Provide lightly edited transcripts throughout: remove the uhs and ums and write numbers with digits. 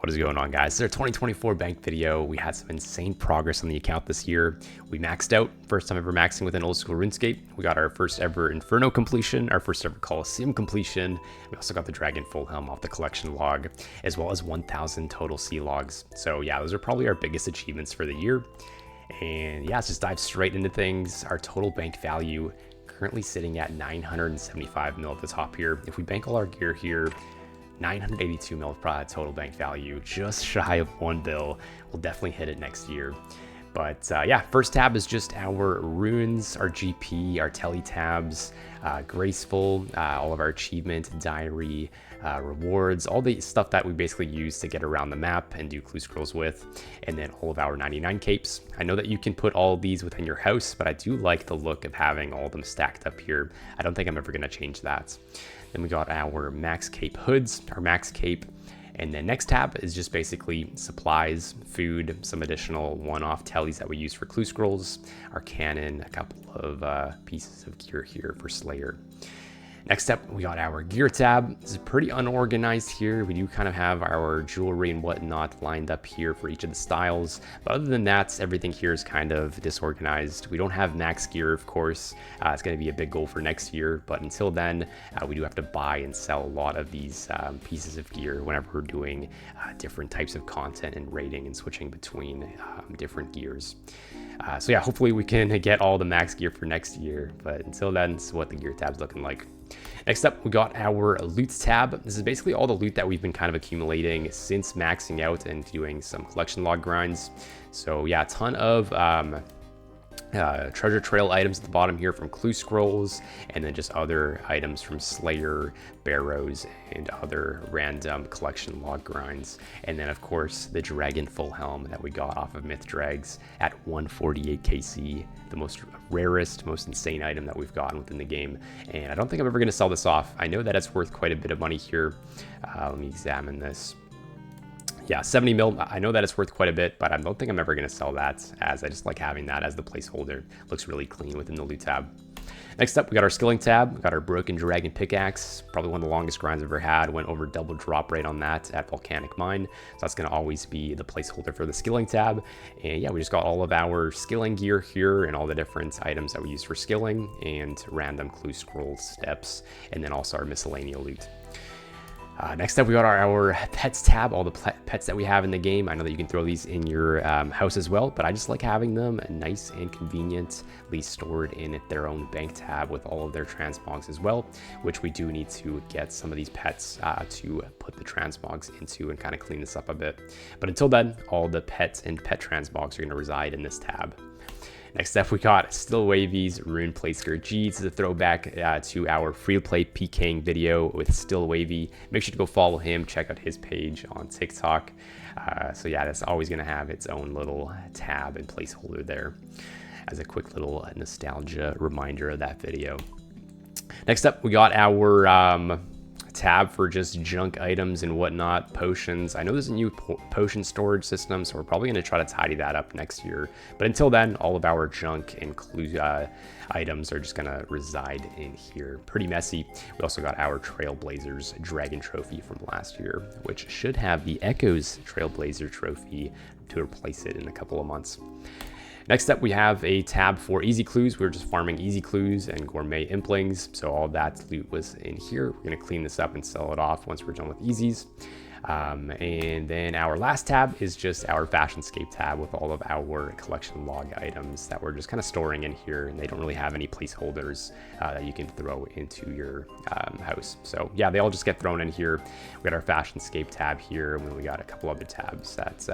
What is going on, guys? This is our 2024 bank video. We had some insane progress on the account this year. We maxed out, first time ever maxing with an old school RuneScape. We got our first ever Inferno completion, our first ever Coliseum completion. We also got the Dragon Full Helm off the collection log, as well as 1,000 total sea logs. So yeah, those are probably our biggest achievements for the year. And yeah, let's just dive straight into things. Our total bank value currently sitting at 975 mil at the top here. If we bank all our gear here, 982 mil total bank value, just shy of 1 bill. We'll definitely hit it next year. But yeah, first tab is just our runes, our GP, our tele tabs, graceful, all of our achievement, diary, rewards, all the stuff that we basically use to get around the map and do clue scrolls with, and then all of our 99 capes. I know that you can put all of these within your house, but I do like the look of having all of them stacked up here. I don't think I'm ever going to change that. Then we got our max cape hoods, our max cape, and then next tab is just basically supplies, food, some additional one-off tellies that we use for clue scrolls, our cannon, a couple of pieces of gear here for Slayer. Next up, we got our gear tab. This is pretty unorganized here. We do kind of have our jewelry and whatnot lined up here for each of the styles. But other than that, everything here is kind of disorganized. We don't have max gear, of course. It's going to be a big goal for next year. But until then, we do have to buy and sell a lot of these pieces of gear whenever we're doing different types of content and raiding and switching between different gears. So yeah, hopefully we can get all the max gear for next year. But until then, this is what the gear tab's looking like. Next up, we got our loot tab. This is basically all the loot that we've been kind of accumulating since maxing out and doing some collection log grinds. So yeah, a ton of treasure trail items at the bottom here from clue scrolls, and then just other items from Slayer, barrows, and other random collection log grinds. And then of course the Dragon Full Helm that we got off of Myth Drags at 148 KC, the most rarest, most insane item that we've gotten within the game. And I don't think I'm ever going to sell this off. I know that it's worth quite a bit of money here. Let me examine this. Yeah, 70 mil, I know that it's worth quite a bit, but I don't think I'm ever going to sell that, as I just like having that as the placeholder. Looks really clean within the loot tab. Next up, we got our skilling tab. We got our Broken Dragon pickaxe, probably one of the longest grinds I've ever had. Went over double drop rate on that at Volcanic Mine, so that's going to always be the placeholder for the skilling tab. And yeah, we just got all of our skilling gear here and all the different items that we use for skilling and random clue scroll steps, and then also our miscellaneous loot. Next up, we got our pets tab, all the pets that we have in the game. I know that you can throw these in your house as well, but I just like having them nice and conveniently stored in their own bank tab with all of their transmogs as well, which we do need to get some of these pets to put the transmogs into and kind of clean this up a bit. But until then, all the pets and pet transmogs are going to reside in this tab. Next up, we got Still Wavy's Rune Placeger G. This is a throwback to our free-to-play PKing video with Still Wavy. Make sure to go follow him, check out his page on TikTok. So yeah, that's always going to have its own little tab and placeholder there as a quick little nostalgia reminder of that video. Next up, we got our tab for just junk items and whatnot, potions. I know there's a new potion storage system, so we're probably going to try to tidy that up next year. But until then, all of our junk and clue items are just going to reside in here. Pretty messy. We also got our Trailblazers Dragon Trophy from last year, which should have the Echoes Trailblazer Trophy to replace it in a couple of months. Next up, we have a tab for easy clues. We're just farming easy clues and gourmet implings. So all that loot was in here. We're going to clean this up and sell it off once we're done with easies. And then our last tab is just our Fashionscape tab with all of our collection log items that we're just kind of storing in here, and they don't really have any placeholders that you can throw into your house. So yeah, they all just get thrown in here. We got our Fashionscape tab here, and then we got a couple other tabs that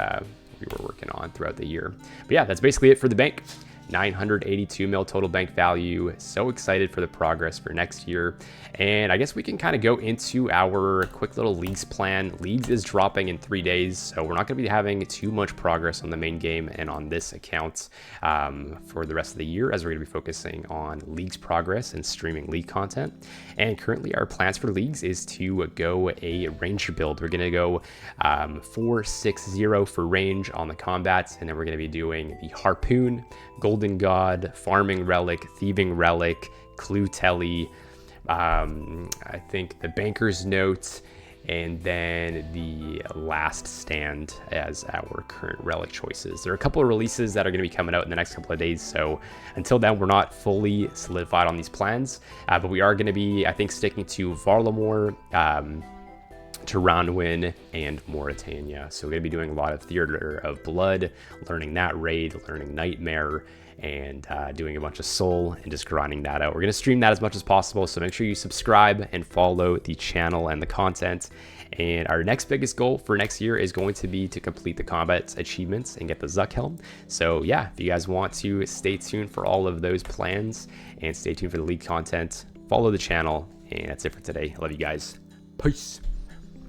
we were working on throughout the year. But yeah, that's basically it for the bank. 982 mil total bank value. So excited for the progress for next year. And I guess we can kind of go into our quick little leagues plan. Leagues is dropping in 3 days, so we're not going to be having too much progress on the main game and on this account for the rest of the year, as we're going to be focusing on leagues progress and streaming league content. And currently our plans for leagues is to go a ranger build. We're going to go 4-6-0 for range on the combats, and then we're going to be doing the harpoon, golden god, farming relic, thieving relic, clue telly, I think the banker's note, and then the last stand as our current relic choices. There are a couple of releases that are going to be coming out in the next couple of days, so until then we're not fully solidified on these plans, but we are going to be, I think, sticking to Varlamore, Taranwin, and Mauritania. So we're going to be doing a lot of Theater of Blood, learning that raid, learning Nightmare, and doing a bunch of Soul and just grinding that out. We're going to stream that as much as possible, so make sure you subscribe and follow the channel and the content. And our next biggest goal for next year is going to be to complete the combat achievements and get the Zuck Helm. So yeah, if you guys want to stay tuned for all of those plans and stay tuned for the league content, follow the channel. And that's it for today. I love you guys. Peace.